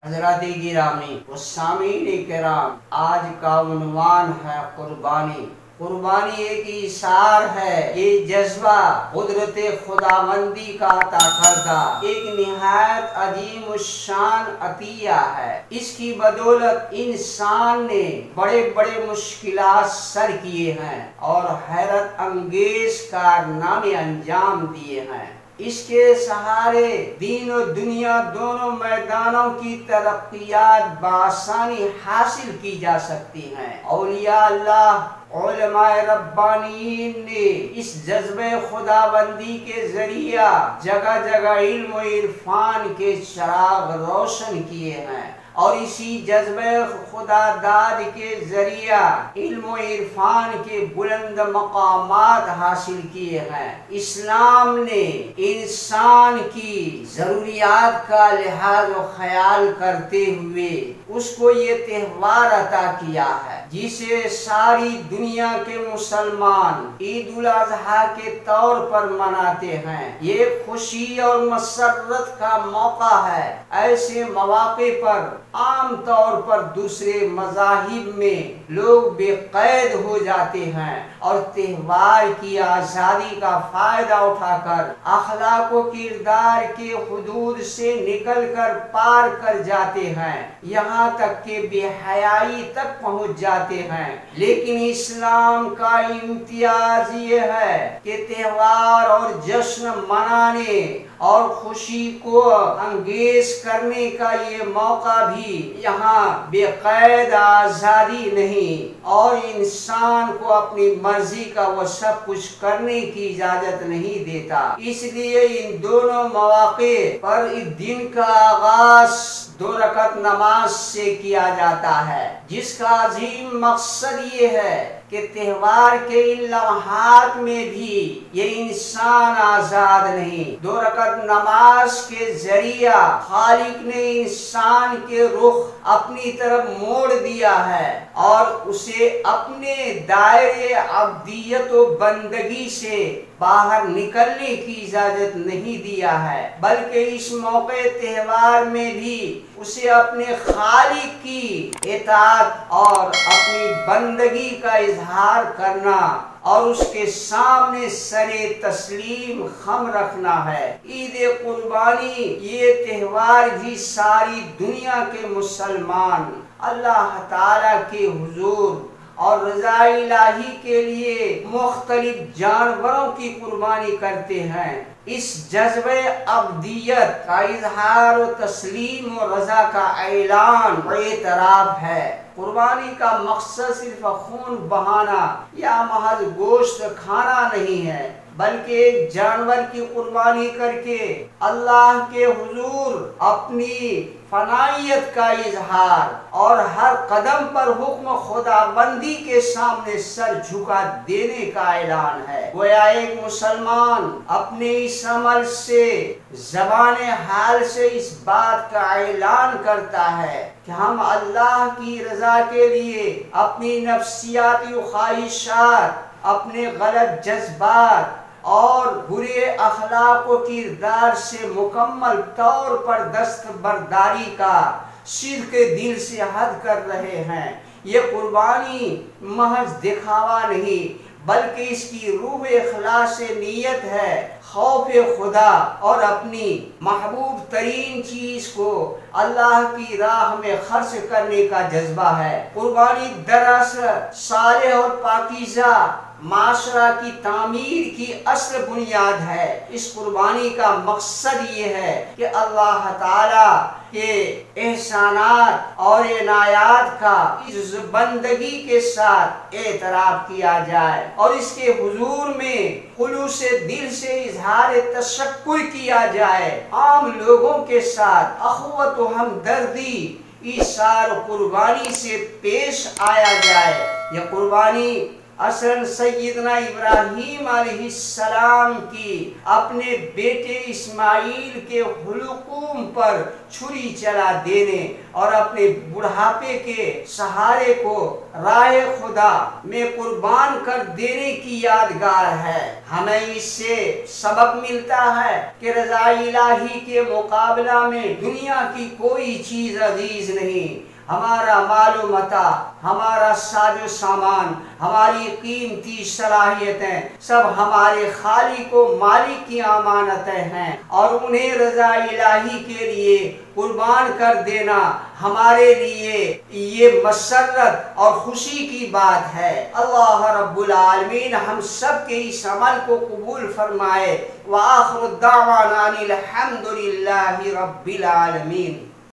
حضرات گرامی و سامعین کرام، آج کا عنوان ہے قربانی۔ قربانی ایک ایثار ہے، یہ جذبہ قدرت خداوندی کا عطا کردہ ایک نہایت عظیم الشان عطیہ ہے۔ اس کی بدولت انسان نے بڑے بڑے مشکلات سر کیے ہیں اور حیرت انگیز کارنامے انجام دیے ہیں۔ اس کے سہارے دین و دنیا دونوں میدانوں کی ترقیات بآسانی حاصل کی جا سکتی ہیں۔ اولیاء اللہ، علماء ربانیین نے اس جذبہ خداوندی کے ذریعہ جگہ جگہ علم و عرفان کے چراغ روشن کیے ہیں اور اسی جذبہ خدا داد کے ذریعہ علم و عرفان کے بلند مقامات حاصل کیے ہیں۔ اسلام نے انسان کی ضروریات کا لحاظ و خیال کرتے ہوئے اس کو یہ تہوار عطا کیا ہے جسے ساری دنیا کے مسلمان عید الاضحیٰ کے طور پر مناتے ہیں۔ یہ خوشی اور مسرت کا موقع ہے۔ ایسے مواقع پر عام طور پر دوسرے مذاہب میں لوگ بے قید ہو جاتے ہیں اور تہوار کی آزادی کا فائدہ اٹھا کر اخلاق و کردار کے حدود سے نکل کر پار کر جاتے ہیں، یہاں تک کہ بے حیائی تک پہنچ جاتے ہیں۔ لیکن اسلام کا امتیاز یہ ہے کہ تہوار اور جشن منانے اور خوشی کو انگیز کرنے کا یہ موقع بھی یہاں بے قید آزادی نہیں اور انسان کو اپنی مرضی کا وہ سب کچھ کرنے کی اجازت نہیں دیتا۔ اس لیے ان دونوں مواقع پر اس دن کا آغاز 2 رکعت نماز سے کیا جاتا ہے، جس کا عظیم مقصد یہ ہے کہ تہوار کے ان لمحات میں بھی یہ انسان آزاد نہیں۔ 2 رکعت نماز کے ذریعہ خالق نے انسان کے رخ اپنی طرف موڑ دیا ہے اور اسے اپنے دائرے عبدیت و بندگی سے باہر نکلنے کی اجازت نہیں دیا ہے، بلکہ اس موقع تہوار میں بھی اسے اپنے خالق کی اطاعت اور اپنی بندگی کا اظہار کرنا اور اس کے سامنے سر تسلیم خم رکھنا ہے۔ عید قربانی یہ تہوار بھی ساری دنیا کے مسلمان اللہ تعالیٰ کے حضور اور رضا الہی کے لیے مختلف جانوروں کی قربانی کرتے ہیں۔ اس جذبہ عبدیت کا اظہار و تسلیم و رضا کا اعلان و اعتراف ہے۔ قربانی کا مقصد صرف خون بہانا یا محض گوشت کھانا نہیں ہے، بلکہ ایک جانور کی قربانی کر کے اللہ کے حضور اپنی فنائیت کا اظہار اور ہر قدم پر حکم خداوندی کے سامنے سر جھکا دینے کا اعلان ہے۔ گویا ایک مسلمان اپنے اس عمل سے زبان حال سے اس بات کا اعلان کرتا ہے کہ ہم اللہ کی رضا کے لیے اپنی نفسیاتی خواہشات، اپنے غلط جذبات اور برے اخلاق و کردار سے مکمل طور پر دستبرداری کا صدق دل سے عہد کر رہے ہیں۔ یہ قربانی محض دکھاوا نہیں بلکہ اس کی روح اخلاص نیت ہے، خوف خدا اور اپنی محبوب ترین چیز کو اللہ کی راہ میں خرچ کرنے کا جذبہ ہے۔ قربانی دراصل صالح اور پاکیزہ معاشرہ کی تعمیر کی اصل بنیاد ہے۔ اس قربانی کا مقصد یہ ہے کہ اللہ تعالیٰ کے احسانات اور عنایات کا اس بندگی کے ساتھ اعتراف کیا جائے اور اس کے حضور میں خلوص دل سے اظہار تشکر کیا جائے۔ عام لوگوں کے ساتھ اخوت و ہمدردی ایثار قربانی سے پیش آیا جائے۔ یہ قربانی اصلاً سیدنا ابراہیم علیہ السلام کی اپنے بیٹے اسماعیل کے حلقوم پر چھری چلا دینے اور اپنے بڑھاپے کے سہارے کو راہ خدا میں قربان کر دینے کی یادگار ہے۔ ہمیں اس سے سبق ملتا ہے کہ رضا الہی کے مقابلہ میں دنیا کی کوئی چیز عزیز نہیں۔ ہمارا مال و متاع، ہمارا ساز و سامان، ہماری قیمتی صلاحیتیں سب ہمارے خالق و مالک کی امانتیں ہیں، اور انہیں رضا الہی کے لیے قربان کر دینا ہمارے لیے یہ مسرت اور خوشی کی بات ہے۔ اللہ رب العالمین ہم سب کے اس عمل کو قبول فرمائے۔ وآخر الدعوانا الحمد للہ رب العالمین۔